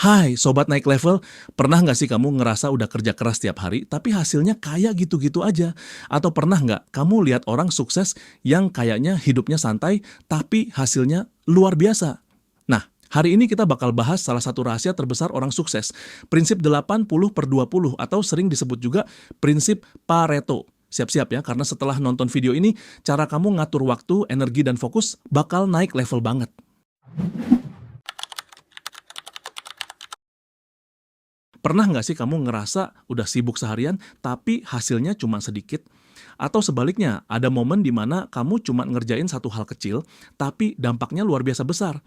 Hai Sobat Naik Level, pernah nggak sih kamu ngerasa udah kerja keras tiap hari, tapi hasilnya kayak gitu-gitu aja? Atau pernah nggak kamu lihat orang sukses yang kayaknya hidupnya santai, tapi hasilnya luar biasa? Nah, hari ini kita bakal bahas salah satu rahasia terbesar orang sukses, prinsip 80/20 atau sering disebut juga prinsip Pareto. Siap-siap ya, karena setelah nonton video ini, cara kamu ngatur waktu, energi, dan fokus bakal naik level banget. Pernah nggak sih kamu ngerasa udah sibuk seharian, tapi hasilnya cuma sedikit? Atau sebaliknya, ada momen di mana kamu cuma ngerjain satu hal kecil, tapi dampaknya luar biasa besar.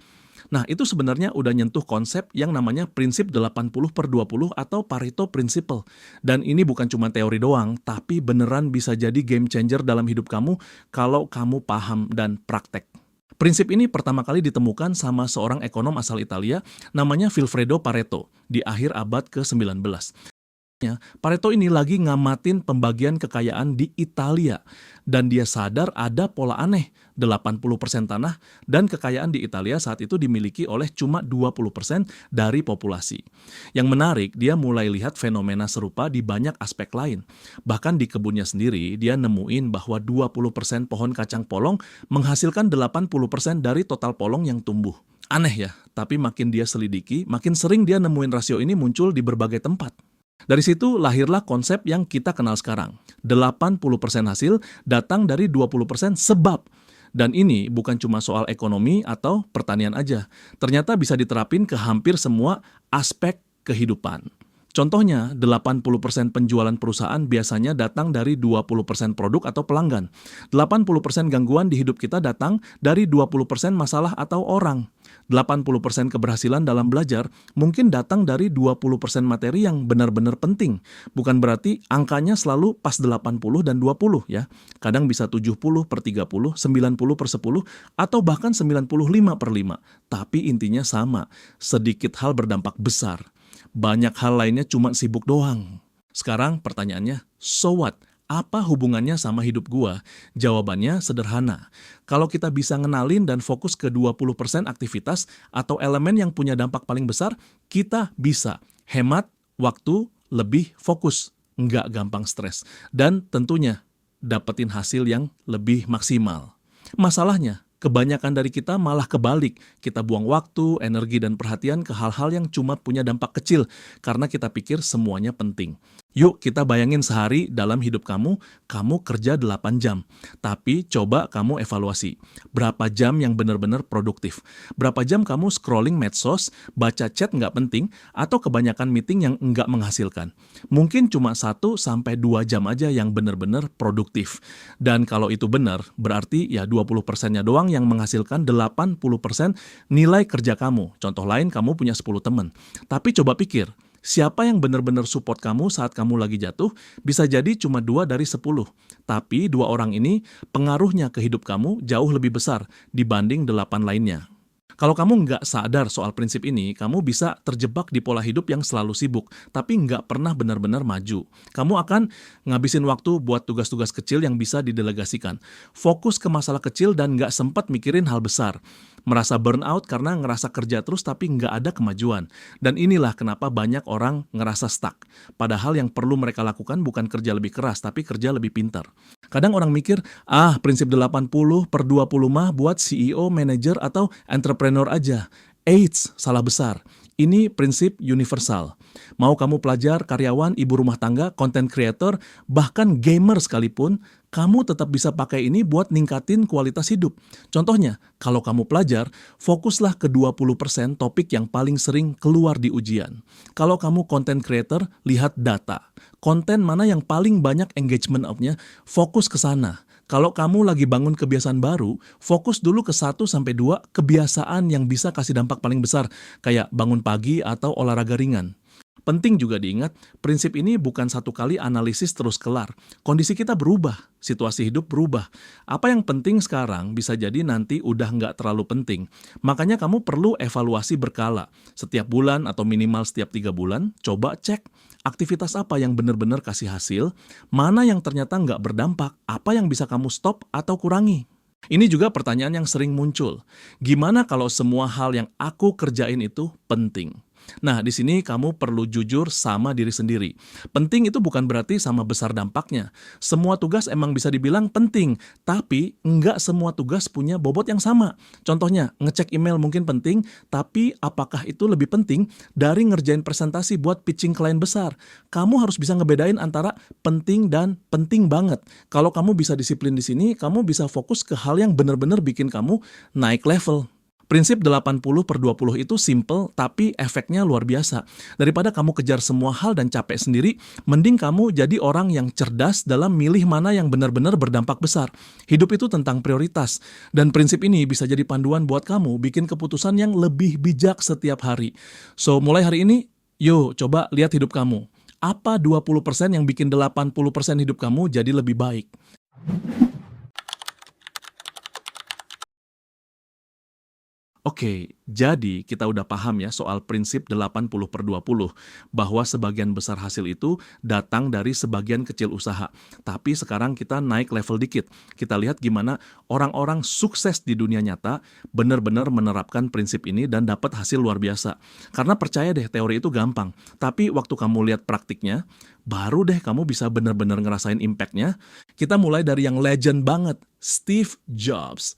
Nah, itu sebenarnya udah nyentuh konsep yang namanya prinsip 80/20 atau Pareto Principle. Dan ini bukan cuma teori doang, tapi beneran bisa jadi game changer dalam hidup kamu kalau kamu paham dan praktek. Prinsip ini pertama kali ditemukan sama seorang ekonom asal Italia namanya Vilfredo Pareto di akhir abad ke-19. Pareto ini lagi ngamatin pembagian kekayaan di Italia dan dia sadar ada pola aneh, 80% tanah dan kekayaan di Italia saat itu dimiliki oleh cuma 20% dari populasi. Yang menarik, dia mulai lihat fenomena serupa di banyak aspek lain. Bahkan di kebunnya sendiri, dia nemuin bahwa 20% pohon kacang polong menghasilkan 80% dari total polong yang tumbuh. Aneh ya, tapi makin dia selidiki, makin sering dia nemuin rasio ini muncul di berbagai tempat. Dari situ lahirlah konsep yang kita kenal sekarang. 80% hasil datang dari 20% sebab. Dan ini bukan cuma soal ekonomi atau pertanian aja. Ternyata bisa diterapin ke hampir semua aspek kehidupan. Contohnya, 80% penjualan perusahaan biasanya datang dari 20% produk atau pelanggan. 80% gangguan di hidup kita datang dari 20% masalah atau orang. 80% keberhasilan dalam belajar mungkin datang dari 20% materi yang benar-benar penting. Bukan berarti angkanya selalu pas 80 dan 20 ya. Kadang bisa 70/30, 90/10, atau bahkan 95/5. Tapi intinya sama, sedikit hal berdampak besar. Banyak hal lainnya cuma sibuk doang. Sekarang pertanyaannya, so what? Apa hubungannya sama hidup gua? Jawabannya sederhana. Kalau kita bisa ngenalin dan fokus ke 20% aktivitas atau elemen yang punya dampak paling besar, kita bisa hemat waktu, lebih fokus, nggak gampang stres, dan tentunya dapetin hasil yang lebih maksimal. Masalahnya, kebanyakan dari kita malah kebalik. Kita buang waktu, energi, dan perhatian ke hal-hal yang cuma punya dampak kecil karena kita pikir semuanya penting. Yuk kita bayangin sehari dalam hidup kamu kerja 8 jam. Tapi coba kamu evaluasi. Berapa jam yang benar-benar produktif? Berapa jam kamu scrolling medsos, baca chat nggak penting, atau kebanyakan meeting yang nggak menghasilkan? Mungkin cuma 1-2 jam aja yang benar-benar produktif. Dan kalau itu benar, berarti ya 20%-nya doang yang menghasilkan 80% nilai kerja kamu. Contoh lain, kamu punya 10 teman. Tapi coba pikir, siapa yang benar-benar support kamu saat kamu lagi jatuh? Bisa jadi cuma 2 dari 10. Tapi 2 orang ini pengaruhnya ke hidup kamu jauh lebih besar dibanding 8 lainnya. Kalau kamu nggak sadar soal prinsip ini, kamu bisa terjebak di pola hidup yang selalu sibuk, tapi nggak pernah benar-benar maju. Kamu akan ngabisin waktu buat tugas-tugas kecil yang bisa didelegasikan. Fokus ke masalah kecil dan nggak sempat mikirin hal besar. Merasa burnout karena ngerasa kerja terus tapi nggak ada kemajuan. Dan inilah kenapa banyak orang ngerasa stuck. Padahal yang perlu mereka lakukan bukan kerja lebih keras, tapi kerja lebih pintar. Kadang orang mikir, prinsip 80/20 mah buat CEO, manajer, atau entrepreneur aja. Eits, salah besar. Ini prinsip universal. Mau kamu pelajar, karyawan, ibu rumah tangga, content creator, bahkan gamer sekalipun, kamu tetap bisa pakai ini buat ningkatin kualitas hidup. Contohnya, kalau kamu pelajar, fokuslah ke 20% topik yang paling sering keluar di ujian. Kalau kamu content creator, lihat data. Konten mana yang paling banyak engagement of-nya, fokus ke sana. Kalau kamu lagi bangun kebiasaan baru, fokus dulu ke 1-2 kebiasaan yang bisa kasih dampak paling besar, kayak bangun pagi atau olahraga ringan. Penting juga diingat, prinsip ini bukan satu kali analisis terus kelar. Kondisi kita berubah, situasi hidup berubah. Apa yang penting sekarang bisa jadi nanti udah nggak terlalu penting. Makanya kamu perlu evaluasi berkala. Setiap bulan atau minimal setiap 3 bulan, coba cek aktivitas apa yang benar-benar kasih hasil, mana yang ternyata nggak berdampak, apa yang bisa kamu stop atau kurangi. Ini juga pertanyaan yang sering muncul. Gimana kalau semua hal yang aku kerjain itu penting? Nah, di sini kamu perlu jujur sama diri sendiri. Penting itu bukan berarti sama besar dampaknya. Semua tugas emang bisa dibilang penting, tapi nggak semua tugas punya bobot yang sama. Contohnya, ngecek email mungkin penting, tapi apakah itu lebih penting dari ngerjain presentasi buat pitching klien besar? Kamu harus bisa ngebedain antara penting dan penting banget. Kalau kamu bisa disiplin di sini, kamu bisa fokus ke hal yang benar-benar bikin kamu naik level. Prinsip 80/20 itu simple, tapi efeknya luar biasa. Daripada kamu kejar semua hal dan capek sendiri, mending kamu jadi orang yang cerdas dalam milih mana yang benar-benar berdampak besar. Hidup itu tentang prioritas, dan prinsip ini bisa jadi panduan buat kamu bikin keputusan yang lebih bijak setiap hari. So, mulai hari ini, yuk coba lihat hidup kamu. Apa 20% yang bikin 80% hidup kamu jadi lebih baik? Oke, jadi kita udah paham ya soal prinsip 80/20, bahwa sebagian besar hasil itu datang dari sebagian kecil usaha. Tapi sekarang kita naik level dikit. Kita lihat gimana orang-orang sukses di dunia nyata benar-benar menerapkan prinsip ini dan dapat hasil luar biasa. Karena percaya deh, teori itu gampang. Tapi waktu kamu lihat praktiknya, baru deh kamu bisa benar-benar ngerasain impact-nya. Kita mulai dari yang legend banget, Steve Jobs.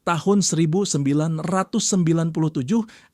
Tahun 1997,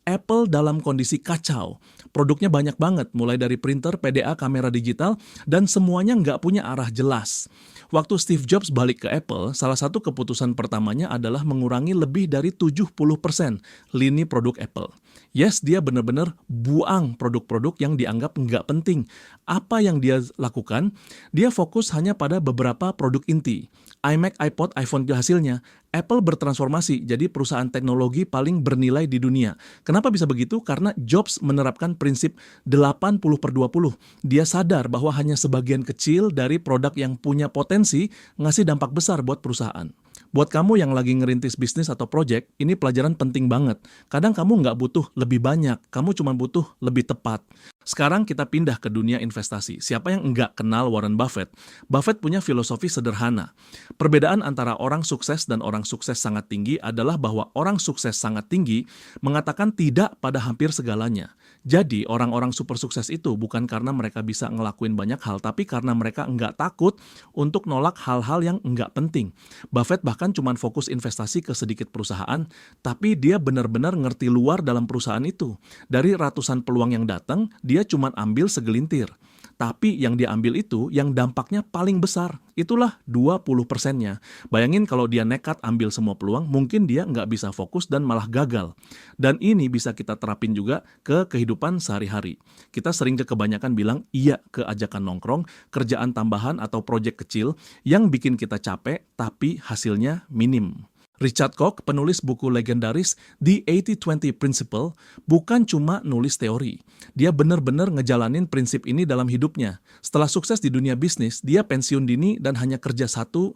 Apple dalam kondisi kacau. Produknya banyak banget, mulai dari printer, PDA, kamera digital, dan semuanya nggak punya arah jelas. Waktu Steve Jobs balik ke Apple, salah satu keputusan pertamanya adalah mengurangi lebih dari 70% lini produk Apple. Yes, dia benar-benar buang produk-produk yang dianggap nggak penting. Apa yang dia lakukan? Dia fokus hanya pada beberapa produk inti. iMac, iPod, iPhone hasilnya, Apple bertransformasi jadi perusahaan teknologi paling bernilai di dunia. Kenapa bisa begitu? Karena Jobs menerapkan prinsip 80/20. Dia sadar bahwa hanya sebagian kecil dari produk yang punya potensi ngasih dampak besar buat perusahaan. Buat kamu yang lagi ngerintis bisnis atau project, ini pelajaran penting banget. Kadang kamu nggak butuh lebih banyak, kamu cuma butuh lebih tepat. Sekarang kita pindah ke dunia investasi. Siapa yang nggak kenal Warren Buffett? Buffett punya filosofi sederhana. Perbedaan antara orang sukses dan orang sukses sangat tinggi adalah bahwa orang sukses sangat tinggi mengatakan tidak pada hampir segalanya. Jadi, orang-orang super sukses itu bukan karena mereka bisa ngelakuin banyak hal, tapi karena mereka nggak takut untuk nolak hal-hal yang nggak penting. Buffett bahkan cuma fokus investasi ke sedikit perusahaan, tapi dia benar-benar ngerti luar dalam perusahaan itu. Dari ratusan peluang yang datang, dia cuma ambil segelintir. Tapi yang dia ambil itu yang dampaknya paling besar. Itulah 20%-nya. Bayangin kalau dia nekat ambil semua peluang, mungkin dia nggak bisa fokus dan malah gagal. Dan ini bisa kita terapin juga ke kehidupan sehari-hari. Kita sering kebanyakan bilang iya ke ajakan nongkrong, kerjaan tambahan atau proyek kecil yang bikin kita capek tapi hasilnya minim. Richard Koch, penulis buku legendaris The 80-20 Principle, bukan cuma nulis teori. Dia benar-benar ngejalanin prinsip ini dalam hidupnya. Setelah sukses di dunia bisnis, dia pensiun dini dan hanya kerja 1-2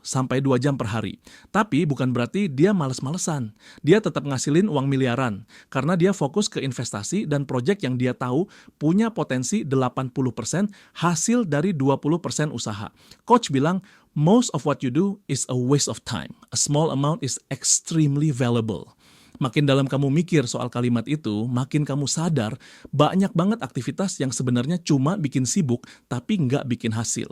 jam per hari. Tapi bukan berarti dia males-malesan. Dia tetap ngasilin uang miliaran, karena dia fokus ke investasi dan proyek yang dia tahu punya potensi 80% hasil dari 20% usaha. Coach bilang, most of what you do is a waste of time. A small amount is extremely valuable. Makin dalam kamu mikir soal kalimat itu, makin kamu sadar banyak banget aktivitas yang sebenarnya cuma bikin sibuk tapi nggak bikin hasil.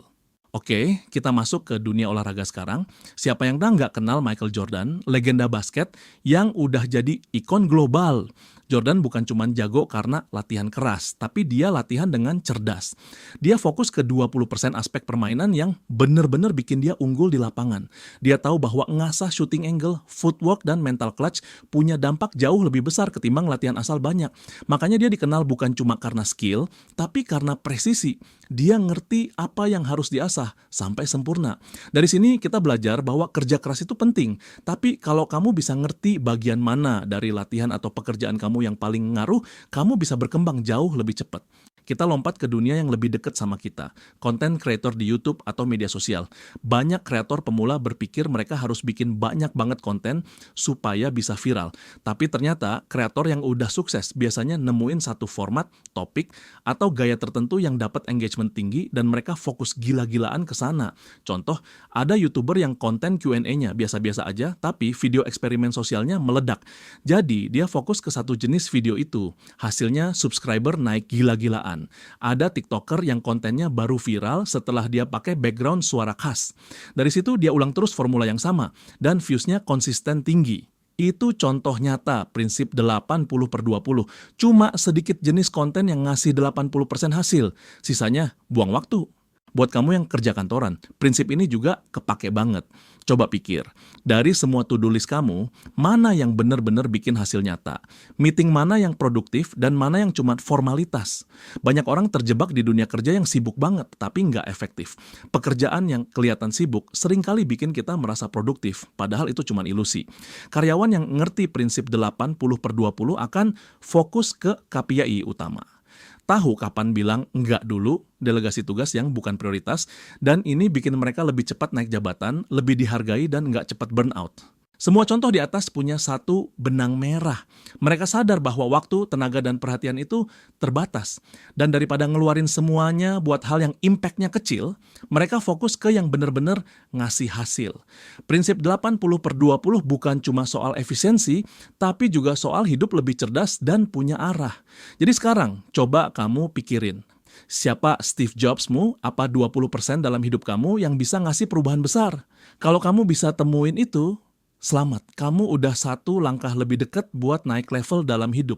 Oke, kita masuk ke dunia olahraga sekarang. Siapa yang nggak kenal Michael Jordan, legenda basket yang udah jadi ikon global. Jordan bukan cuma jago karena latihan keras, tapi dia latihan dengan cerdas. Dia fokus ke 20% aspek permainan yang benar-benar bikin dia unggul di lapangan. Dia tahu bahwa ngasah shooting angle, footwork, dan mental clutch punya dampak jauh lebih besar ketimbang latihan asal banyak. Makanya dia dikenal bukan cuma karena skill, tapi karena presisi. Dia ngerti apa yang harus diasah sampai sempurna. Dari sini kita belajar bahwa kerja keras itu penting, tapi kalau kamu bisa ngerti bagian mana dari latihan atau pekerjaan kamu yang paling ngaruh, kamu bisa berkembang jauh lebih cepat. kita lompat ke dunia yang lebih dekat sama kita. Konten kreator di YouTube atau media sosial. Banyak kreator pemula berpikir mereka harus bikin banyak banget konten supaya bisa viral. Tapi ternyata kreator yang udah sukses biasanya nemuin satu format, topik, atau gaya tertentu yang dapat engagement tinggi dan mereka fokus gila-gilaan ke sana. Contoh, ada YouTuber yang konten Q&A-nya biasa-biasa aja, tapi video eksperimen sosialnya meledak. Jadi, dia fokus ke satu jenis video itu. Hasilnya subscriber naik gila-gilaan. Ada TikToker yang kontennya baru viral setelah dia pakai background suara khas. Dari situ dia ulang terus formula yang sama, dan views-nya konsisten tinggi. Itu contoh nyata prinsip 80/20. Cuma sedikit jenis konten yang ngasih 80% hasil, sisanya buang waktu. Buat kamu yang kerja kantoran, prinsip ini juga kepake banget. Coba pikir, dari semua to-do list kamu, mana yang benar-benar bikin hasil nyata? Meeting mana yang produktif dan mana yang cuma formalitas? Banyak orang terjebak di dunia kerja yang sibuk banget, tapi nggak efektif. Pekerjaan yang kelihatan sibuk seringkali bikin kita merasa produktif, padahal itu cuma ilusi. Karyawan yang ngerti prinsip 80/20 akan fokus ke KPI utama. Tahu kapan bilang enggak dulu, delegasi tugas yang bukan prioritas, dan ini bikin mereka lebih cepat naik jabatan, lebih dihargai, dan enggak cepat burnout. Semua contoh di atas punya satu benang merah. Mereka sadar bahwa waktu, tenaga, dan perhatian itu terbatas. Dan daripada ngeluarin semuanya buat hal yang impact-nya kecil, mereka fokus ke yang benar-benar ngasih hasil. Prinsip 80/20 bukan cuma soal efisiensi, tapi juga soal hidup lebih cerdas dan punya arah. Jadi sekarang, coba kamu pikirin. Siapa Steve Jobs-mu? Apa 20% dalam hidup kamu yang bisa ngasih perubahan besar? Kalau kamu bisa temuin itu, selamat, kamu udah satu langkah lebih dekat buat naik level dalam hidup.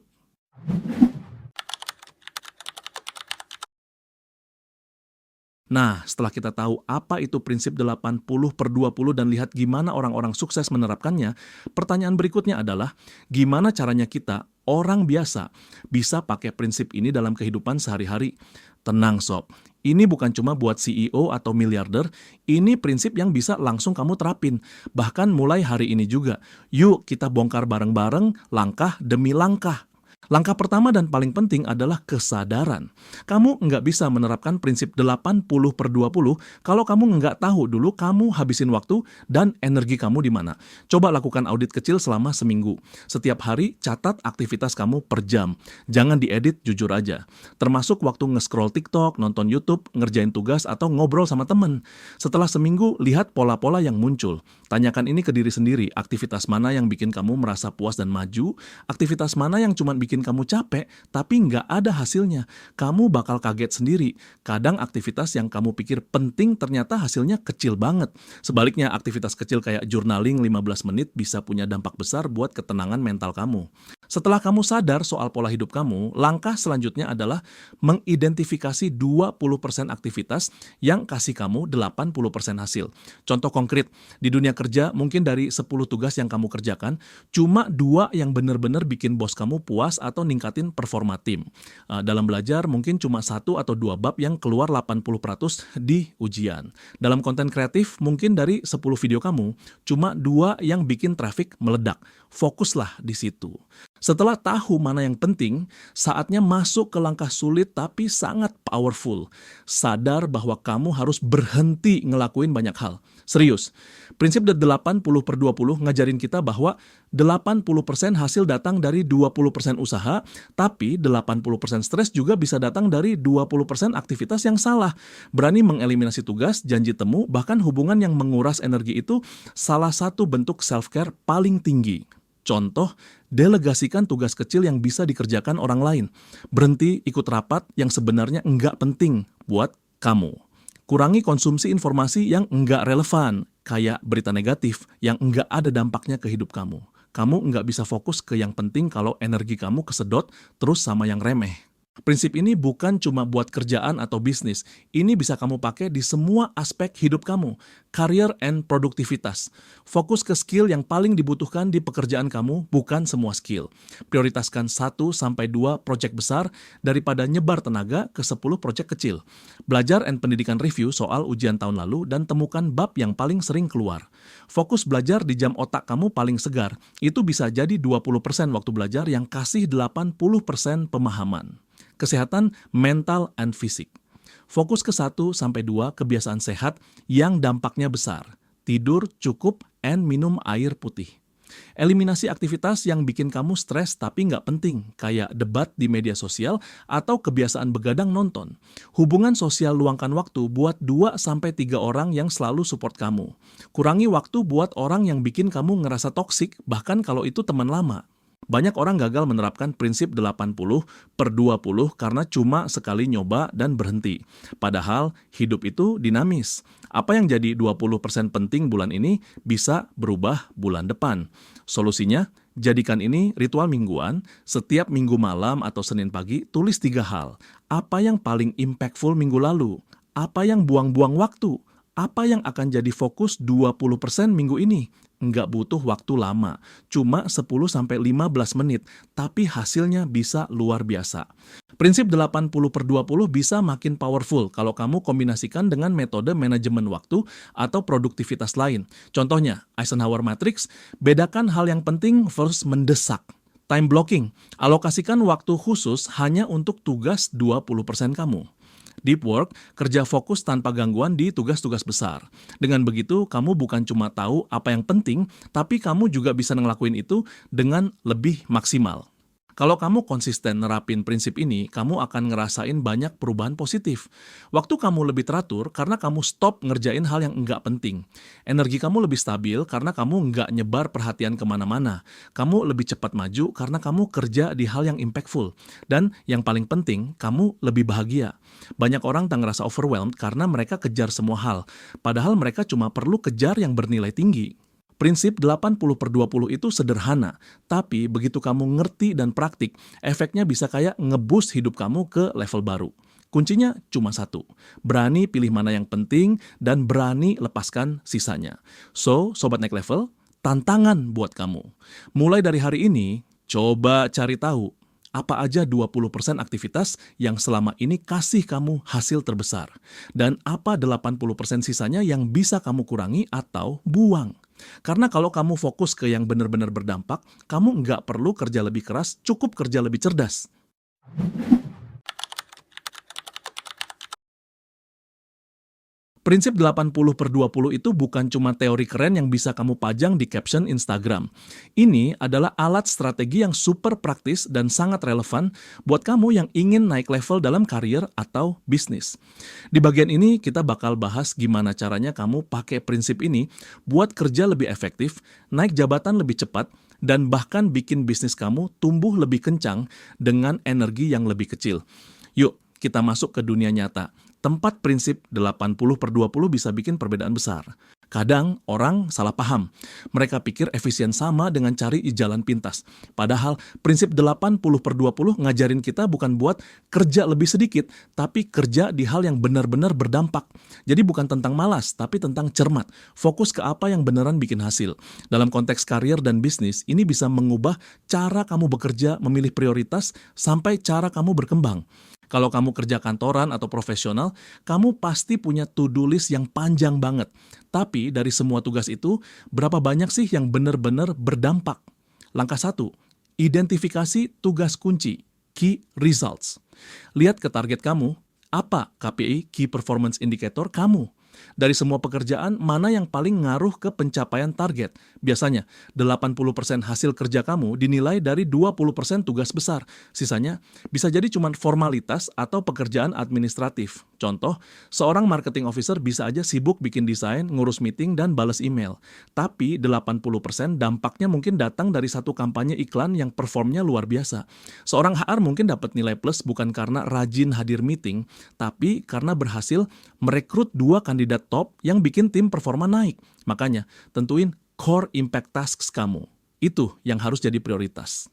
Nah, setelah kita tahu apa itu prinsip 80/20 dan lihat gimana orang-orang sukses menerapkannya, pertanyaan berikutnya adalah, gimana caranya kita, orang biasa, bisa pakai prinsip ini dalam kehidupan sehari-hari? Tenang sob, ini bukan cuma buat CEO atau miliarder, ini prinsip yang bisa langsung kamu terapin. Bahkan mulai hari ini juga. Yuk kita bongkar bareng-bareng, langkah demi langkah. Langkah pertama dan paling penting adalah kesadaran. Kamu nggak bisa menerapkan prinsip 80/20 kalau kamu nggak tahu dulu kamu habisin waktu dan energi kamu di mana. Coba lakukan audit kecil selama seminggu. Setiap hari catat aktivitas kamu per jam. Jangan diedit, jujur aja. Termasuk waktu nge-scroll TikTok, nonton YouTube, ngerjain tugas, atau ngobrol sama temen. Setelah seminggu, lihat pola-pola yang muncul. Tanyakan ini ke diri sendiri, aktivitas mana yang bikin kamu merasa puas dan maju, aktivitas mana yang cuma bikin kamu capek, tapi nggak ada hasilnya. Kamu bakal kaget sendiri. Kadang aktivitas yang kamu pikir penting ternyata hasilnya kecil banget. Sebaliknya, aktivitas kecil kayak journaling 15 menit bisa punya dampak besar buat ketenangan mental kamu. Setelah kamu sadar soal pola hidup kamu, langkah selanjutnya adalah mengidentifikasi 20% aktivitas yang kasih kamu 80% hasil. Contoh konkret, di dunia kerja mungkin dari 10 tugas yang kamu kerjakan, cuma 2 yang benar-benar bikin bos kamu puas atau ningkatin performa tim. Dalam belajar mungkin cuma 1 atau 2 bab yang keluar 80% di ujian. Dalam konten kreatif mungkin dari 10 video kamu, cuma 2 yang bikin traffic meledak. Fokuslah di situ. Setelah tahu mana yang penting, saatnya masuk ke langkah sulit tapi sangat powerful. Sadar bahwa kamu harus berhenti ngelakuin banyak hal. Serius, prinsip 80/20 ngajarin kita bahwa 80% hasil datang dari 20% usaha, tapi 80% stres juga bisa datang dari 20% aktivitas yang salah. Berani mengeliminasi tugas, janji temu, bahkan hubungan yang menguras energi itu salah satu bentuk self-care paling tinggi. Contoh, delegasikan tugas kecil yang bisa dikerjakan orang lain. Berhenti ikut rapat yang sebenarnya enggak penting buat kamu. Kurangi konsumsi informasi yang enggak relevan, kayak berita negatif yang enggak ada dampaknya ke hidup kamu. Kamu enggak bisa fokus ke yang penting kalau energi kamu kesedot terus sama yang remeh. Prinsip ini bukan cuma buat kerjaan atau bisnis. Ini bisa kamu pakai di semua aspek hidup kamu. Career and produktivitas. Fokus ke skill yang paling dibutuhkan di pekerjaan kamu, bukan semua skill. Prioritaskan 1-2 project besar daripada nyebar tenaga ke 10 project kecil. Belajar and pendidikan review soal ujian tahun lalu dan temukan bab yang paling sering keluar. Fokus belajar di jam otak kamu paling segar. Itu bisa jadi 20% waktu belajar yang kasih 80% pemahaman. Kesehatan mental and fisik. Fokus ke 1-2 kebiasaan sehat yang dampaknya besar. Tidur cukup and minum air putih. Eliminasi aktivitas yang bikin kamu stres tapi nggak penting, kayak debat di media sosial atau kebiasaan begadang nonton. Hubungan sosial luangkan waktu buat 2-3 orang yang selalu support kamu. Kurangi waktu buat orang yang bikin kamu ngerasa toksik, bahkan kalau itu teman lama. Banyak orang gagal menerapkan prinsip 80/20 karena cuma sekali nyoba dan berhenti. Padahal hidup itu dinamis. Apa yang jadi 20% penting bulan ini bisa berubah bulan depan. Solusinya, jadikan ini ritual mingguan. Setiap minggu malam atau Senin pagi, tulis 3 hal. Apa yang paling impactful minggu lalu? Apa yang buang-buang waktu? Apa yang akan jadi fokus 20% minggu ini? Nggak butuh waktu lama, cuma 10-15 menit, tapi hasilnya bisa luar biasa. Prinsip 80/20 bisa makin powerful kalau kamu kombinasikan dengan metode manajemen waktu atau produktivitas lain. Contohnya, Eisenhower Matrix, bedakan hal yang penting versus mendesak. Time blocking, alokasikan waktu khusus hanya untuk tugas 20% kamu. Deep work, kerja fokus tanpa gangguan di tugas-tugas besar. Dengan begitu, kamu bukan cuma tahu apa yang penting, tapi kamu juga bisa ngelakuin itu dengan lebih maksimal. Kalau kamu konsisten nerapin prinsip ini, kamu akan ngerasain banyak perubahan positif. Waktu kamu lebih teratur karena kamu stop ngerjain hal yang enggak penting. Energi kamu lebih stabil karena kamu enggak nyebar perhatian kemana-mana. Kamu lebih cepat maju karena kamu kerja di hal yang impactful. Dan yang paling penting, kamu lebih bahagia. Banyak orang tak ngerasa overwhelmed karena mereka kejar semua hal. Padahal mereka cuma perlu kejar yang bernilai tinggi. Prinsip 80/20 itu sederhana, tapi begitu kamu ngerti dan praktik, efeknya bisa kayak ngeboost hidup kamu ke level baru. Kuncinya cuma satu, berani pilih mana yang penting dan berani lepaskan sisanya. So, Sobat Naik Level, tantangan buat kamu. Mulai dari hari ini, coba cari tahu apa aja 20% aktivitas yang selama ini kasih kamu hasil terbesar. Dan apa 80% sisanya yang bisa kamu kurangi atau buang. Karena kalau kamu fokus ke yang benar-benar berdampak, kamu nggak perlu kerja lebih keras, cukup kerja lebih cerdas. Prinsip 80/20 itu bukan cuma teori keren yang bisa kamu pajang di caption Instagram. Ini adalah alat strategi yang super praktis dan sangat relevan buat kamu yang ingin naik level dalam karir atau bisnis. Di bagian ini kita bakal bahas gimana caranya kamu pakai prinsip ini buat kerja lebih efektif, naik jabatan lebih cepat, dan bahkan bikin bisnis kamu tumbuh lebih kencang dengan energi yang lebih kecil. Yuk, kita masuk ke dunia nyata. Tempat prinsip 80/20 bisa bikin perbedaan besar. Kadang orang salah paham. Mereka pikir efisien sama dengan cari jalan pintas. Padahal prinsip 80/20 ngajarin kita bukan buat kerja lebih sedikit, tapi kerja di hal yang benar-benar berdampak. Jadi bukan tentang malas, tapi tentang cermat. Fokus ke apa yang beneran bikin hasil. Dalam konteks karir dan bisnis, ini bisa mengubah cara kamu bekerja, memilih prioritas, sampai cara kamu berkembang. Kalau kamu kerja kantoran atau profesional, kamu pasti punya to-do list yang panjang banget. Tapi dari semua tugas itu, berapa banyak sih yang benar-benar berdampak? Langkah 1, identifikasi tugas kunci, key results. Lihat ke target kamu, apa KPI, Key Performance Indicator kamu? Dari semua pekerjaan, mana yang paling ngaruh ke pencapaian target? Biasanya, 80% hasil kerja kamu dinilai dari 20% tugas besar. Sisanya bisa jadi cuma formalitas atau pekerjaan administratif. Contoh, seorang marketing officer bisa aja sibuk bikin desain, ngurus meeting, dan balas email. Tapi 80% dampaknya mungkin datang dari satu kampanye iklan yang performnya luar biasa. Seorang HR mungkin dapat nilai plus bukan karena rajin hadir meeting, tapi karena berhasil merekrut 2 kandidat top yang bikin tim performa naik. Makanya, tentuin core impact tasks kamu. Itu yang harus jadi prioritas.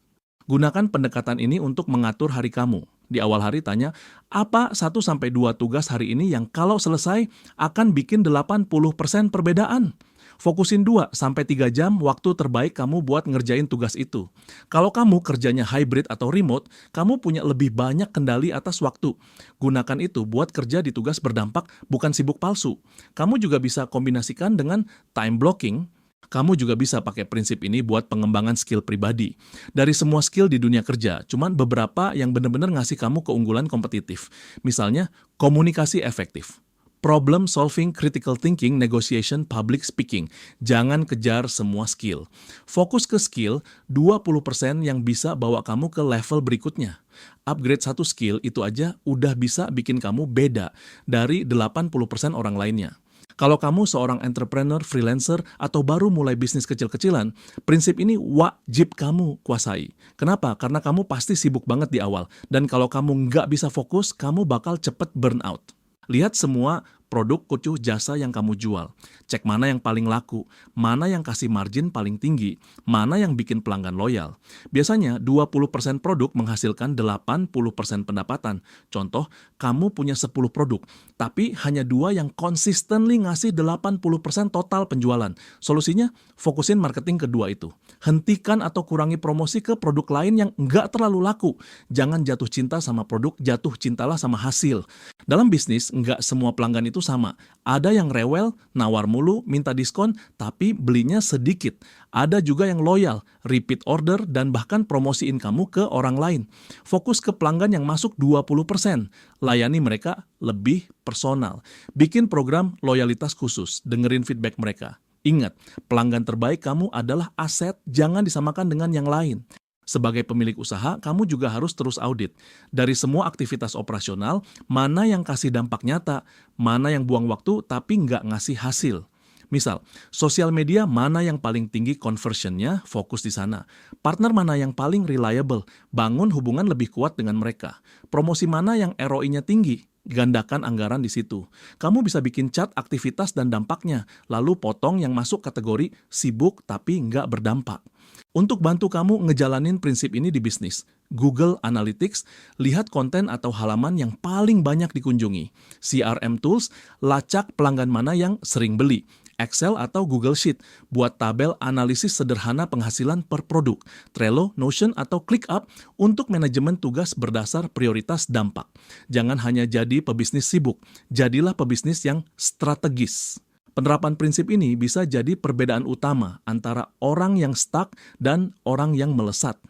Gunakan pendekatan ini untuk mengatur hari kamu. Di awal hari tanya, apa 1-2 tugas hari ini yang kalau selesai akan bikin 80% perbedaan? Fokusin 2-3 jam waktu terbaik kamu buat ngerjain tugas itu. Kalau kamu kerjanya hybrid atau remote, kamu punya lebih banyak kendali atas waktu. Gunakan itu buat kerja di tugas berdampak, bukan sibuk palsu. Kamu juga bisa kombinasikan dengan time blocking. Kamu juga bisa pakai prinsip ini buat pengembangan skill pribadi. Dari semua skill di dunia kerja, cuman beberapa yang benar-benar ngasih kamu keunggulan kompetitif. Misalnya, komunikasi efektif. Problem solving, critical thinking, negotiation, public speaking. Jangan kejar semua skill. Fokus ke skill 20% yang bisa bawa kamu ke level berikutnya. Upgrade satu skill itu aja udah bisa bikin kamu beda dari 80% orang lainnya. Kalau kamu seorang entrepreneur, freelancer, atau baru mulai bisnis kecil-kecilan, prinsip ini wajib kamu kuasai. Kenapa? Karena kamu pasti sibuk banget di awal. Dan kalau kamu nggak bisa fokus, kamu bakal cepet burn out. Lihat semua produk, kucu, jasa yang kamu jual. Cek mana yang paling laku, mana yang kasih margin paling tinggi, mana yang bikin pelanggan loyal. Biasanya 20% produk menghasilkan 80% pendapatan. Contoh, kamu punya 10 produk, tapi hanya 2 yang consistently ngasih 80% total penjualan. Solusinya, fokusin marketing kedua itu. Hentikan atau kurangi promosi ke produk lain yang nggak terlalu laku. Jangan jatuh cinta sama produk, jatuh cintalah sama hasil. Dalam bisnis, nggak semua pelanggan itu sama. Ada yang rewel, nawar mulu, minta diskon, tapi belinya sedikit. Ada juga yang loyal, repeat order, dan bahkan promosiin kamu ke orang lain. Fokus ke pelanggan yang masuk 20%. Layani mereka lebih personal. Bikin program loyalitas khusus, dengerin feedback mereka. Ingat, pelanggan terbaik kamu adalah aset, jangan disamakan dengan yang lain. Sebagai pemilik usaha, kamu juga harus terus audit. Dari semua aktivitas operasional, mana yang kasih dampak nyata, mana yang buang waktu tapi nggak ngasih hasil. Misal, sosial media mana yang paling tinggi conversion-nya, fokus di sana. Partner mana yang paling reliable, bangun hubungan lebih kuat dengan mereka. Promosi mana yang ROI-nya tinggi, gandakan anggaran di situ. Kamu bisa bikin chart aktivitas dan dampaknya, lalu potong yang masuk kategori sibuk tapi nggak berdampak. Untuk bantu kamu ngejalanin prinsip ini di bisnis, Google Analytics, lihat konten atau halaman yang paling banyak dikunjungi. CRM tools, lacak pelanggan mana yang sering beli. Excel atau Google Sheet, buat tabel analisis sederhana penghasilan per produk. Trello, Notion, atau ClickUp untuk manajemen tugas berdasar prioritas dampak. Jangan hanya jadi pebisnis sibuk, jadilah pebisnis yang strategis. Penerapan prinsip ini bisa jadi perbedaan utama antara orang yang stuck dan orang yang melesat.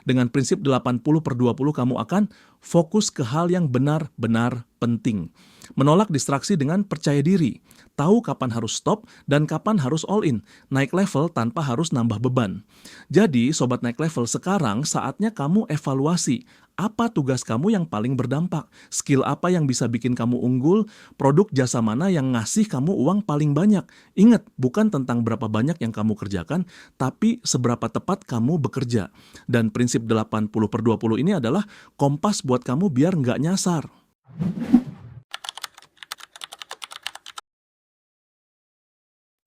Dengan prinsip 80/20 kamu akan fokus ke hal yang benar-benar penting. Menolak distraksi dengan percaya diri. Tahu kapan harus stop dan kapan harus all in. Naik level tanpa harus nambah beban. Jadi, sobat naik level, sekarang saatnya kamu evaluasi. Apa tugas kamu yang paling berdampak? Skill apa yang bisa bikin kamu unggul? Produk jasa mana yang ngasih kamu uang paling banyak? Ingat, bukan tentang berapa banyak yang kamu kerjakan, tapi seberapa tepat kamu bekerja. Dan prinsip 80/20 ini adalah kompas buat kamu biar nggak nyasar.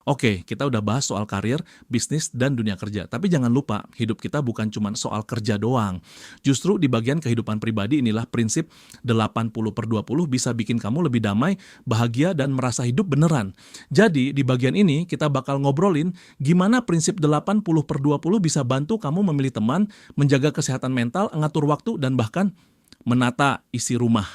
Oke, kita udah bahas soal karir, bisnis, dan dunia kerja. Tapi jangan lupa, hidup kita bukan cuma soal kerja doang. Justru di bagian kehidupan pribadi inilah prinsip 80/20 bisa bikin kamu lebih damai, bahagia, dan merasa hidup beneran. Jadi, di bagian ini kita bakal ngobrolin gimana prinsip 80/20 bisa bantu kamu memilih teman, menjaga kesehatan mental, ngatur waktu, dan bahkan menata isi rumah.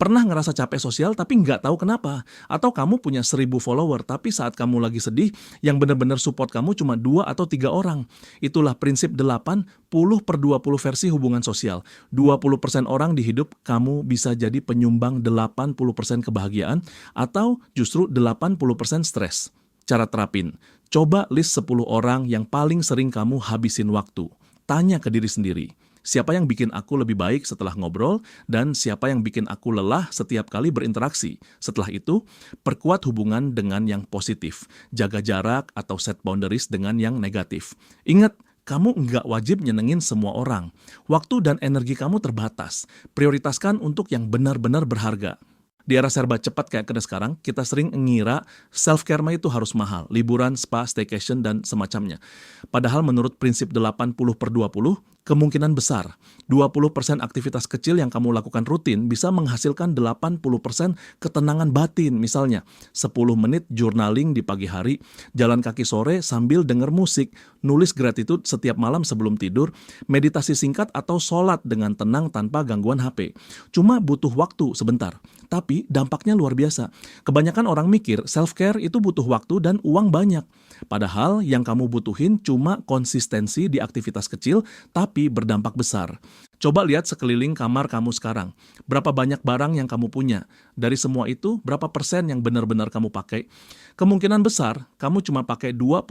Pernah ngerasa capek sosial tapi nggak tahu kenapa? Atau kamu punya 1.000 follower tapi saat kamu lagi sedih, yang benar-benar support kamu cuma 2 atau 3 orang. Itulah prinsip 80/20 versi hubungan sosial. 20% orang di hidup kamu bisa jadi penyumbang 80% kebahagiaan atau justru 80% stres. Cara terapin, coba list 10 orang yang paling sering kamu habisin waktu. Tanya ke diri sendiri. Siapa yang bikin aku lebih baik setelah ngobrol, dan siapa yang bikin aku lelah setiap kali berinteraksi. Setelah itu, perkuat hubungan dengan yang positif. Jaga jarak atau set boundaries dengan yang negatif. Ingat, kamu nggak wajib nyenengin semua orang. Waktu dan energi kamu terbatas. Prioritaskan untuk yang benar-benar berharga. Di era serba cepat kayak kita sekarang, kita sering ngira self-care itu harus mahal, liburan, spa, staycation, dan semacamnya. Padahal menurut prinsip 80/20, Kemungkinan besar, 20% aktivitas kecil yang kamu lakukan rutin bisa menghasilkan 80% ketenangan batin. Misalnya, 10 menit journaling di pagi hari, jalan kaki sore sambil denger musik, nulis gratitude setiap malam sebelum tidur, meditasi singkat atau sholat dengan tenang tanpa gangguan HP. Cuma butuh waktu sebentar, tapi dampaknya luar biasa. Kebanyakan orang mikir self-care itu butuh waktu dan uang banyak. Padahal yang kamu butuhin cuma konsistensi di aktivitas kecil, tapi berdampak besar. Coba lihat sekeliling kamar kamu sekarang. Berapa banyak barang yang kamu punya? Dari semua itu, berapa persen yang benar-benar kamu pakai? Kemungkinan besar, kamu cuma pakai 20%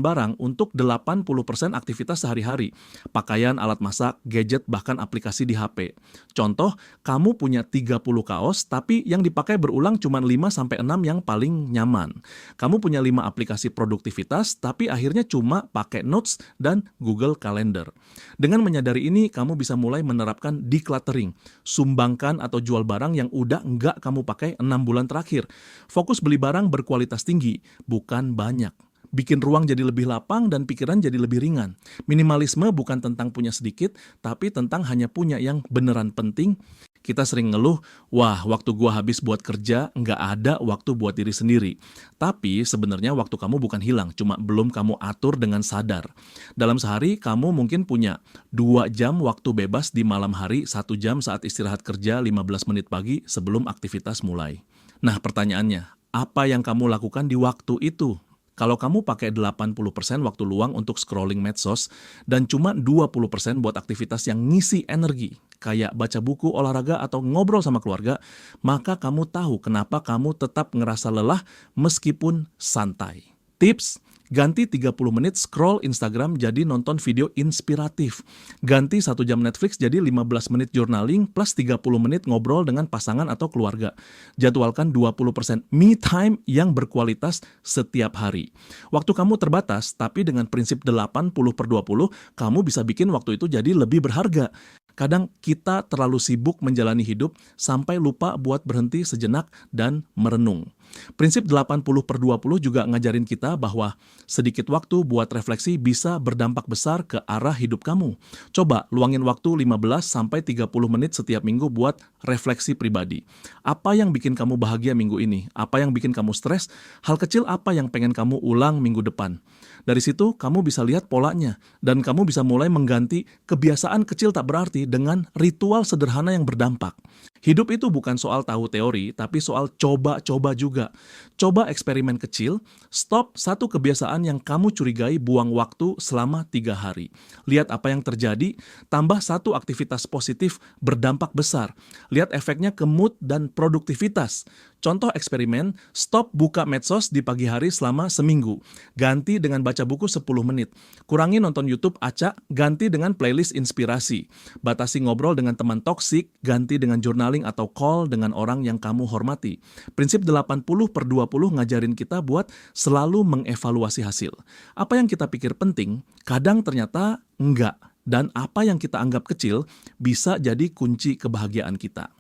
barang untuk 80% aktivitas sehari-hari. Pakaian, alat masak, gadget, bahkan aplikasi di HP. Contoh, kamu punya 30 kaos, tapi yang dipakai berulang cuma 5-6 yang paling nyaman. Kamu punya 5 aplikasi produktivitas, tapi akhirnya cuma pakai Notes dan Google Calendar. Dengan menyadari ini, kamu bisa mulai menerapkan decluttering. Sumbangkan atau jual barang yang udah nggak kamu pakai 6 bulan terakhir. Fokus beli barang berkualitas tinggi, bukan banyak. Bikin ruang jadi lebih lapang dan pikiran jadi lebih ringan. Minimalisme bukan tentang punya sedikit, tapi tentang hanya punya yang beneran penting. Kita sering ngeluh, wah waktu gua habis buat kerja, nggak ada waktu buat diri sendiri. Tapi sebenarnya waktu kamu bukan hilang, cuma belum kamu atur dengan sadar. Dalam sehari, kamu mungkin punya 2 jam waktu bebas di malam hari, 1 jam saat istirahat kerja, 15 menit pagi sebelum aktivitas mulai. Nah pertanyaannya, apa yang kamu lakukan di waktu itu? Kalau kamu pakai 80% waktu luang untuk scrolling medsos dan cuma 20% buat aktivitas yang ngisi energi, kayak baca buku, olahraga, atau ngobrol sama keluarga, maka kamu tahu kenapa kamu tetap ngerasa lelah meskipun santai. Tips, ganti 30 menit scroll Instagram jadi nonton video inspiratif. Ganti 1 jam Netflix jadi 15 menit journaling plus 30 menit ngobrol dengan pasangan atau keluarga. Jadwalkan 20% me time yang berkualitas setiap hari. Waktu kamu terbatas, tapi dengan prinsip 80/20, kamu bisa bikin waktu itu jadi lebih berharga. Kadang kita terlalu sibuk menjalani hidup sampai lupa buat berhenti sejenak dan merenung. Prinsip 80/20 juga ngajarin kita bahwa sedikit waktu buat refleksi bisa berdampak besar ke arah hidup kamu. Coba luangin waktu 15-30 menit setiap minggu buat refleksi pribadi. Apa yang bikin kamu bahagia minggu ini? Apa yang bikin kamu stres? Hal kecil apa yang pengen kamu ulang minggu depan? Dari situ kamu bisa lihat polanya dan kamu bisa mulai mengganti kebiasaan kecil tak berarti dengan ritual sederhana yang berdampak. Hidup itu bukan soal tahu teori, tapi soal coba-coba juga. Coba eksperimen kecil, stop satu kebiasaan yang kamu curigai, buang waktu selama 3 hari. Lihat apa yang terjadi, tambah satu aktivitas positif berdampak besar. Lihat efeknya ke mood dan produktivitas. Contoh eksperimen, stop buka medsos di pagi hari selama seminggu. Ganti dengan baca buku 10 menit. Kurangi nonton YouTube acak, ganti dengan playlist inspirasi. Batasi ngobrol dengan teman toksik, ganti dengan journaling atau call dengan orang yang kamu hormati. Prinsip 80/20 ngajarin kita buat selalu mengevaluasi hasil. Apa yang kita pikir penting, kadang ternyata enggak. Dan apa yang kita anggap kecil bisa jadi kunci kebahagiaan kita.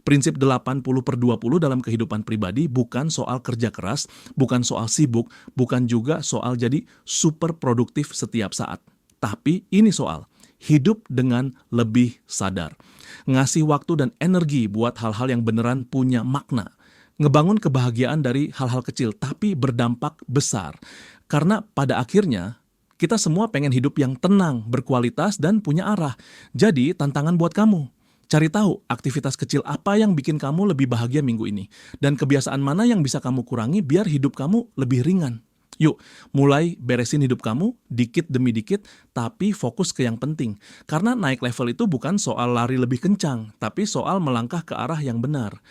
Prinsip 80/20 dalam kehidupan pribadi bukan soal kerja keras, bukan soal sibuk, bukan juga soal jadi super produktif setiap saat. Tapi ini soal hidup dengan lebih sadar. Ngasih waktu dan energi buat hal-hal yang beneran punya makna. Ngebangun kebahagiaan dari hal-hal kecil tapi berdampak besar. Karena pada akhirnya kita semua pengen hidup yang tenang, berkualitas, dan punya arah. Jadi tantangan buat kamu. Cari tahu aktivitas kecil apa yang bikin kamu lebih bahagia minggu ini. Dan kebiasaan mana yang bisa kamu kurangi biar hidup kamu lebih ringan. Yuk, mulai beresin hidup kamu dikit demi dikit, tapi fokus ke yang penting. Karena naik level itu bukan soal lari lebih kencang, tapi soal melangkah ke arah yang benar.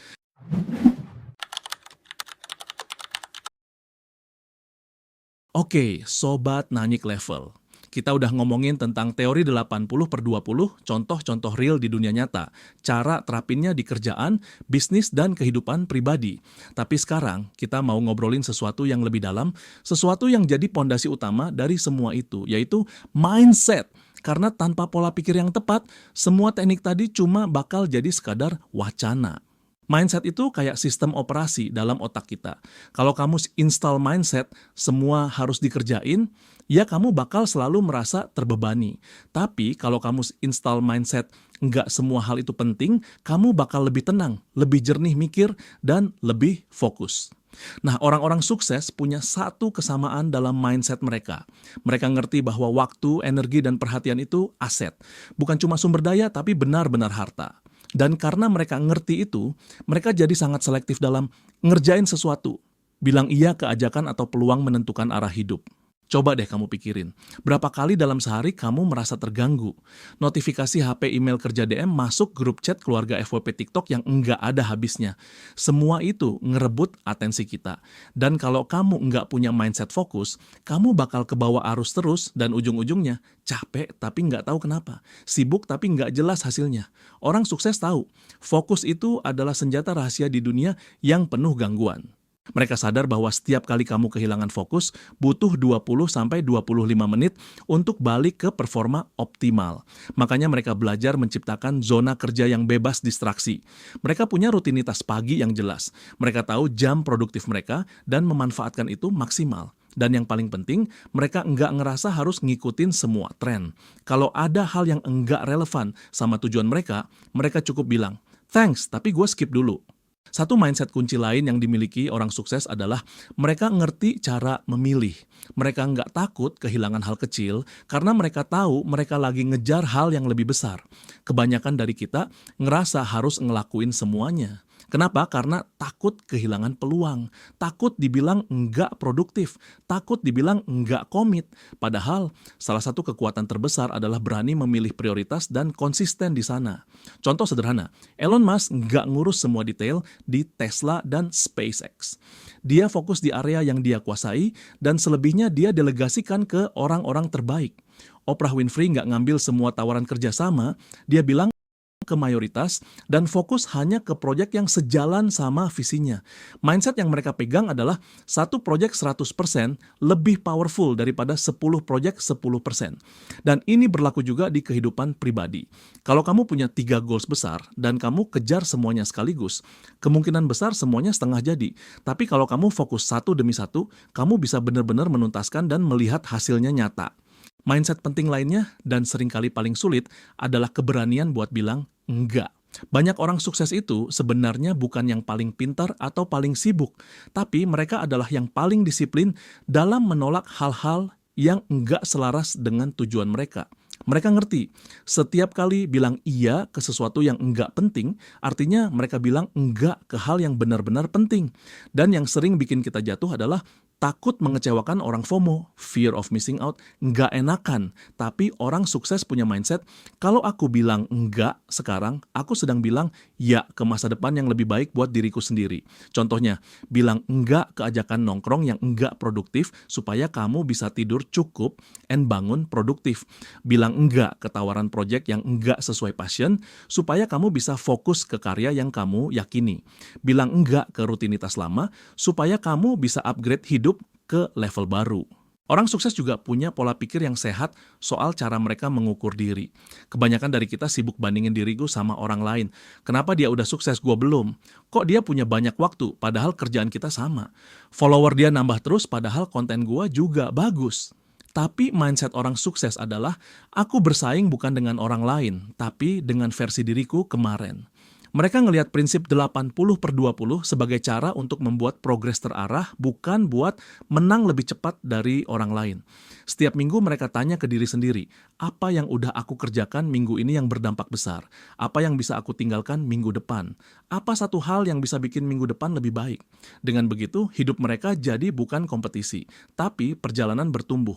Oke, Sobat Naik Level. Kita udah ngomongin tentang teori 80/20, contoh-contoh real di dunia nyata, cara terapinnya di kerjaan, bisnis, dan kehidupan pribadi. Tapi sekarang kita mau ngobrolin sesuatu yang lebih dalam, sesuatu yang jadi pondasi utama dari semua itu, yaitu mindset. Karena tanpa pola pikir yang tepat, semua teknik tadi cuma bakal jadi sekadar wacana. Mindset itu kayak sistem operasi dalam otak kita. Kalau kamu install mindset, semua harus dikerjain, ya kamu bakal selalu merasa terbebani. Tapi kalau kamu install mindset, nggak semua hal itu penting, kamu bakal lebih tenang, lebih jernih mikir, dan lebih fokus. Nah, orang-orang sukses punya satu kesamaan dalam mindset mereka. Mereka ngerti bahwa waktu, energi, dan perhatian itu aset. Bukan cuma sumber daya, tapi benar-benar harta. Dan karena mereka ngerti itu, mereka jadi sangat selektif dalam ngerjain sesuatu. Bilang iya ke ajakan atau peluang menentukan arah hidup. Coba deh kamu pikirin, berapa kali dalam sehari kamu merasa terganggu? Notifikasi HP, email, kerja, DM, masuk grup chat keluarga FWP TikTok yang enggak ada habisnya. Semua itu ngerebut atensi kita. Dan kalau kamu enggak punya mindset fokus, kamu bakal kebawa arus terus dan ujung-ujungnya capek tapi enggak tahu kenapa. Sibuk tapi enggak jelas hasilnya. Orang sukses tahu, fokus itu adalah senjata rahasia di dunia yang penuh gangguan. Mereka sadar bahwa setiap kali kamu kehilangan fokus, butuh 20-25 menit untuk balik ke performa optimal. Makanya mereka belajar menciptakan zona kerja yang bebas distraksi. Mereka punya rutinitas pagi yang jelas. Mereka tahu jam produktif mereka dan memanfaatkan itu maksimal. Dan yang paling penting, mereka enggak ngerasa harus ngikutin semua tren. Kalau ada hal yang enggak relevan sama tujuan mereka, mereka cukup bilang, "Thanks, tapi gue skip dulu." Satu mindset kunci lain yang dimiliki orang sukses adalah mereka ngerti cara memilih. Mereka nggak takut kehilangan hal kecil karena mereka tahu mereka lagi ngejar hal yang lebih besar. Kebanyakan dari kita ngerasa harus ngelakuin semuanya. Kenapa? Karena takut kehilangan peluang, takut dibilang nggak produktif, takut dibilang nggak komit. Padahal salah satu kekuatan terbesar adalah berani memilih prioritas dan konsisten di sana. Contoh sederhana, Elon Musk nggak ngurus semua detail di Tesla dan SpaceX. Dia fokus di area yang dia kuasai dan selebihnya dia delegasikan ke orang-orang terbaik. Oprah Winfrey nggak ngambil semua tawaran kerjasama, dia bilang ke mayoritas dan fokus hanya ke proyek yang sejalan sama visinya. Mindset yang mereka pegang adalah satu proyek 100% lebih powerful daripada 10 proyek 10%. Dan ini berlaku juga di kehidupan pribadi. Kalau kamu punya 3 goals besar dan kamu kejar semuanya sekaligus, kemungkinan besar semuanya setengah jadi. Tapi kalau kamu fokus satu demi satu, kamu bisa benar-benar menuntaskan dan melihat hasilnya nyata. Mindset penting lainnya, dan seringkali paling sulit, adalah keberanian buat bilang enggak. Banyak orang sukses itu sebenarnya bukan yang paling pintar atau paling sibuk, tapi mereka adalah yang paling disiplin dalam menolak hal-hal yang enggak selaras dengan tujuan mereka. Mereka ngerti, setiap kali bilang iya ke sesuatu yang enggak penting, artinya mereka bilang enggak ke hal yang benar-benar penting. Dan yang sering bikin kita jatuh adalah takut mengecewakan orang FOMO, fear of missing out, nggak enakan. Tapi orang sukses punya mindset, kalau aku bilang enggak sekarang, aku sedang bilang ya ke masa depan yang lebih baik buat diriku sendiri. Contohnya, bilang enggak ke ajakan nongkrong yang enggak produktif supaya kamu bisa tidur cukup and bangun produktif. Bilang enggak ke tawaran project yang enggak sesuai passion supaya kamu bisa fokus ke karya yang kamu yakini. Bilang enggak ke rutinitas lama supaya kamu bisa upgrade hidup ke level baru. Orang sukses juga punya pola pikir yang sehat soal cara mereka mengukur diri. Kebanyakan dari kita sibuk bandingin diriku sama orang lain. Kenapa dia udah sukses, gua belum? Kok dia punya banyak waktu, padahal kerjaan kita sama? Follower dia nambah terus, padahal konten gua juga bagus. Tapi mindset orang sukses adalah, aku bersaing bukan dengan orang lain, tapi dengan versi diriku kemarin. Mereka ngelihat prinsip 80/20 sebagai cara untuk membuat progres terarah, bukan buat menang lebih cepat dari orang lain. Setiap minggu mereka tanya ke diri sendiri, apa yang udah aku kerjakan minggu ini yang berdampak besar? Apa yang bisa aku tinggalkan minggu depan? Apa satu hal yang bisa bikin minggu depan lebih baik? Dengan begitu, hidup mereka jadi bukan kompetisi, tapi perjalanan bertumbuh.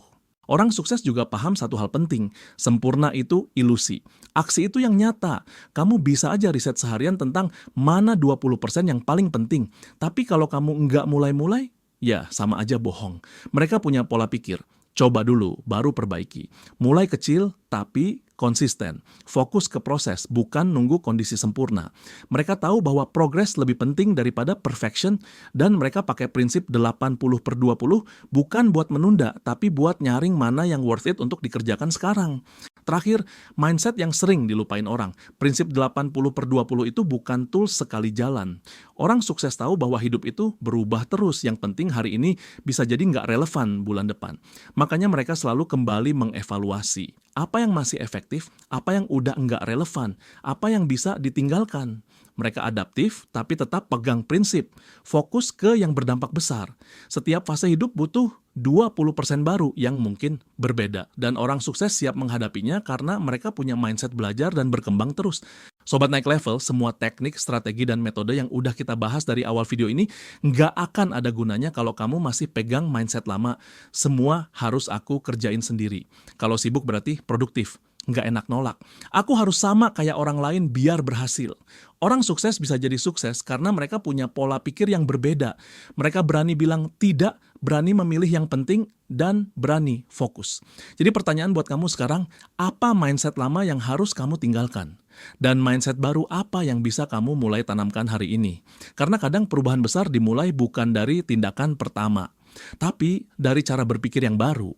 Orang sukses juga paham satu hal penting, sempurna itu ilusi. Aksi itu yang nyata. Kamu bisa aja riset seharian tentang mana 20% yang paling penting. Tapi kalau kamu nggak mulai-mulai, ya sama aja bohong. Mereka punya pola pikir, coba dulu, baru perbaiki. Mulai kecil, tapi konsisten, fokus ke proses, bukan nunggu kondisi sempurna. Mereka tahu bahwa progres lebih penting daripada perfection, dan mereka pakai prinsip 80/20, bukan buat menunda, tapi buat nyaring mana yang worth it untuk dikerjakan sekarang. Terakhir, mindset yang sering dilupain orang. Prinsip 80/20 itu bukan tools sekali jalan. Orang sukses tahu bahwa hidup itu berubah terus, yang penting hari ini bisa jadi nggak relevan bulan depan. Makanya mereka selalu kembali mengevaluasi. Apa yang masih efektif, apa yang udah nggak relevan, apa yang bisa ditinggalkan. Mereka adaptif, tapi tetap pegang prinsip. Fokus ke yang berdampak besar. Setiap fase hidup butuh 20% baru yang mungkin berbeda. Dan orang sukses siap menghadapinya karena mereka punya mindset belajar dan berkembang terus. Sobat Naik Level, semua teknik, strategi, dan metode yang udah kita bahas dari awal video ini nggak akan ada gunanya kalau kamu masih pegang mindset lama. Semua harus aku kerjain sendiri. Kalau sibuk berarti produktif. Nggak enak nolak. Aku harus sama kayak orang lain biar berhasil. Orang sukses bisa jadi sukses karena mereka punya pola pikir yang berbeda. Mereka berani bilang tidak, berani memilih yang penting, dan berani fokus. Jadi pertanyaan buat kamu sekarang, apa mindset lama yang harus kamu tinggalkan? Dan mindset baru apa yang bisa kamu mulai tanamkan hari ini? Karena kadang perubahan besar dimulai bukan dari tindakan pertama, tapi dari cara berpikir yang baru.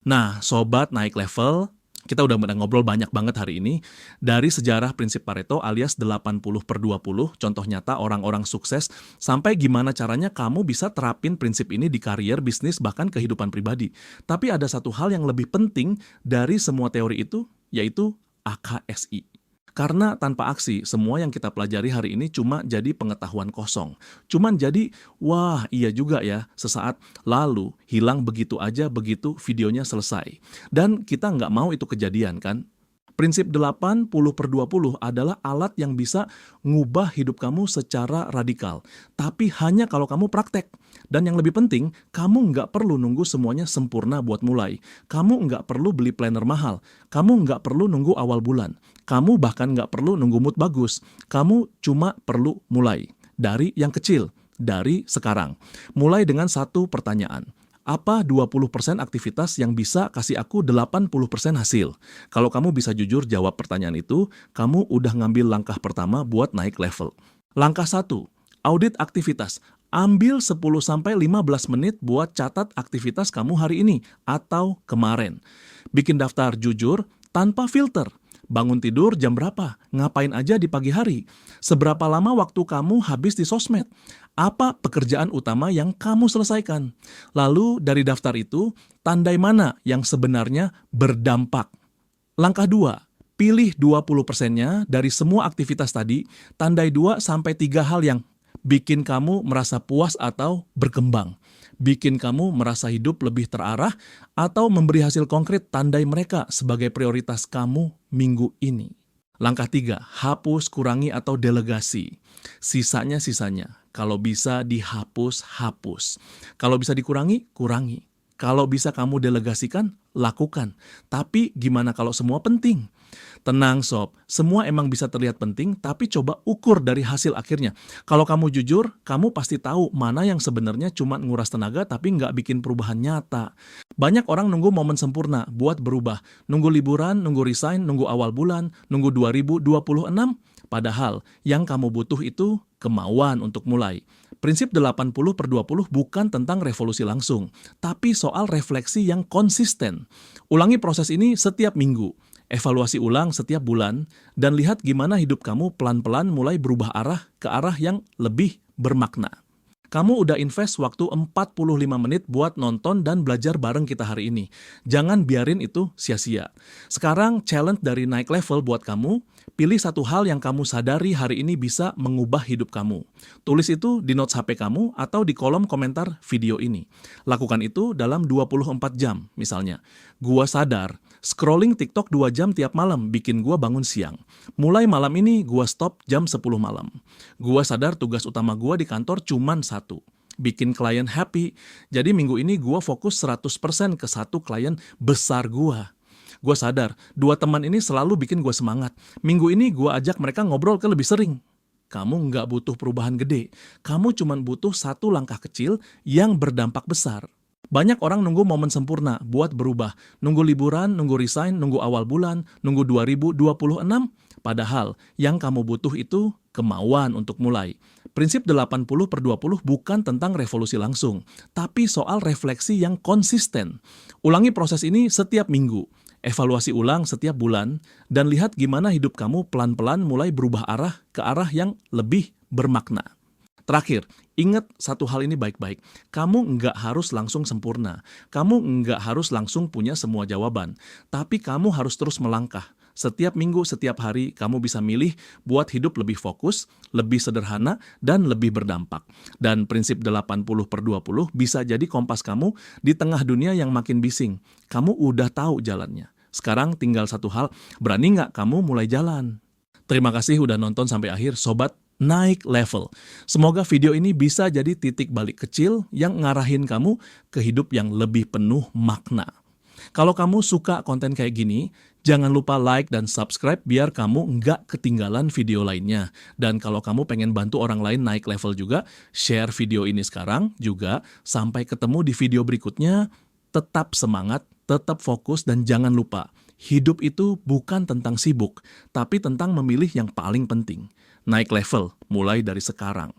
Nah, Sobat Naik Level, kita udah ngobrol banyak banget hari ini dari sejarah prinsip Pareto alias 80/20, contoh nyata orang-orang sukses, sampai gimana caranya kamu bisa terapin prinsip ini di karier, bisnis, bahkan kehidupan pribadi. Tapi ada satu hal yang lebih penting dari semua teori itu, yaitu AKSI. Karena tanpa aksi, semua yang kita pelajari hari ini cuma jadi pengetahuan kosong. Cuman jadi, wah iya juga ya, sesaat lalu hilang begitu aja begitu videonya selesai. Dan kita nggak mau itu kejadian kan? Prinsip 80/20 adalah alat yang bisa ngubah hidup kamu secara radikal. Tapi hanya kalau kamu praktek. Dan yang lebih penting, kamu nggak perlu nunggu semuanya sempurna buat mulai. Kamu nggak perlu beli planner mahal. Kamu nggak perlu nunggu awal bulan. Kamu bahkan nggak perlu nunggu mood bagus. Kamu cuma perlu mulai. Dari yang kecil, dari sekarang. Mulai dengan satu pertanyaan. Apa 20% aktivitas yang bisa kasih aku 80% hasil? Kalau kamu bisa jujur jawab pertanyaan itu, kamu udah ngambil langkah pertama buat naik level. Langkah 1, audit aktivitas. Ambil 10-15 menit buat catat aktivitas kamu hari ini atau kemarin. Bikin daftar jujur tanpa filter. Bangun tidur jam berapa? Ngapain aja di pagi hari? Seberapa lama waktu kamu habis di sosmed? Apa pekerjaan utama yang kamu selesaikan? Lalu dari daftar itu, tandai mana yang sebenarnya berdampak? Langkah 2, pilih 20%-nya dari semua aktivitas tadi, tandai 2-3 hal yang bikin kamu merasa puas atau berkembang. Bikin kamu merasa hidup lebih terarah, atau memberi hasil konkret, tandai mereka sebagai prioritas kamu minggu ini. Langkah 3, hapus, kurangi, atau delegasi. Sisanya. Kalau bisa dihapus, hapus. Kalau bisa dikurangi, kurangi. Kalau bisa kamu delegasikan, lakukan. Tapi gimana kalau semua penting? Tenang sob, semua emang bisa terlihat penting, tapi coba ukur dari hasil akhirnya. Kalau kamu jujur, kamu pasti tahu mana yang sebenarnya cuma nguras tenaga tapi nggak bikin perubahan nyata. Banyak orang nunggu momen sempurna buat berubah. Nunggu liburan, nunggu resign, nunggu awal bulan, nunggu 2026. Padahal yang kamu butuh itu kemauan untuk mulai. Prinsip 80/20 bukan tentang revolusi langsung, tapi soal refleksi yang konsisten. Ulangi proses ini setiap minggu. Evaluasi ulang setiap bulan, dan lihat gimana hidup kamu pelan-pelan mulai berubah arah ke arah yang lebih bermakna. Kamu udah invest waktu 45 menit buat nonton dan belajar bareng kita hari ini. Jangan biarin itu sia-sia. Sekarang challenge dari Naik Level buat kamu, pilih satu hal yang kamu sadari hari ini bisa mengubah hidup kamu. Tulis itu di notes HP kamu atau di kolom komentar video ini. Lakukan itu dalam 24 jam, misalnya. Gua sadar, scrolling TikTok 2 jam tiap malam bikin gua bangun siang. Mulai malam ini gua stop jam 10 malam. Gua sadar tugas utama gua di kantor cuman satu, bikin klien happy. Jadi minggu ini gua fokus 100% ke satu klien besar gua. Gua sadar, 2 teman ini selalu bikin gua semangat. Minggu ini gua ajak mereka ngobrol ke lebih sering. Kamu nggak butuh perubahan gede. Kamu cuma butuh satu langkah kecil yang berdampak besar. Banyak orang nunggu momen sempurna buat berubah. Nunggu liburan, nunggu resign, nunggu awal bulan, nunggu 2026. Padahal yang kamu butuh itu kemauan untuk mulai. Prinsip 80/20 bukan tentang revolusi langsung, tapi soal refleksi yang konsisten. Ulangi proses ini setiap minggu. Evaluasi ulang setiap bulan, dan lihat gimana hidup kamu pelan-pelan mulai berubah arah ke arah yang lebih bermakna. Terakhir, ingat satu hal ini baik-baik. Kamu nggak harus langsung sempurna. Kamu nggak harus langsung punya semua jawaban. Tapi kamu harus terus melangkah. Setiap minggu, setiap hari, kamu bisa milih buat hidup lebih fokus, lebih sederhana, dan lebih berdampak. Dan prinsip 80/20 bisa jadi kompas kamu di tengah dunia yang makin bising. Kamu udah tahu jalannya. Sekarang tinggal satu hal, berani nggak kamu mulai jalan? Terima kasih udah nonton sampai akhir, Sobat Naik Level. Semoga video ini bisa jadi titik balik kecil yang ngarahin kamu ke hidup yang lebih penuh makna. Kalau kamu suka konten kayak gini, jangan lupa like dan subscribe biar kamu nggak ketinggalan video lainnya. Dan kalau kamu pengen bantu orang lain naik level juga, share video ini sekarang juga. Sampai ketemu di video berikutnya, tetap semangat, tetap fokus, dan jangan lupa, hidup itu bukan tentang sibuk, tapi tentang memilih yang paling penting. Naik level mulai dari sekarang.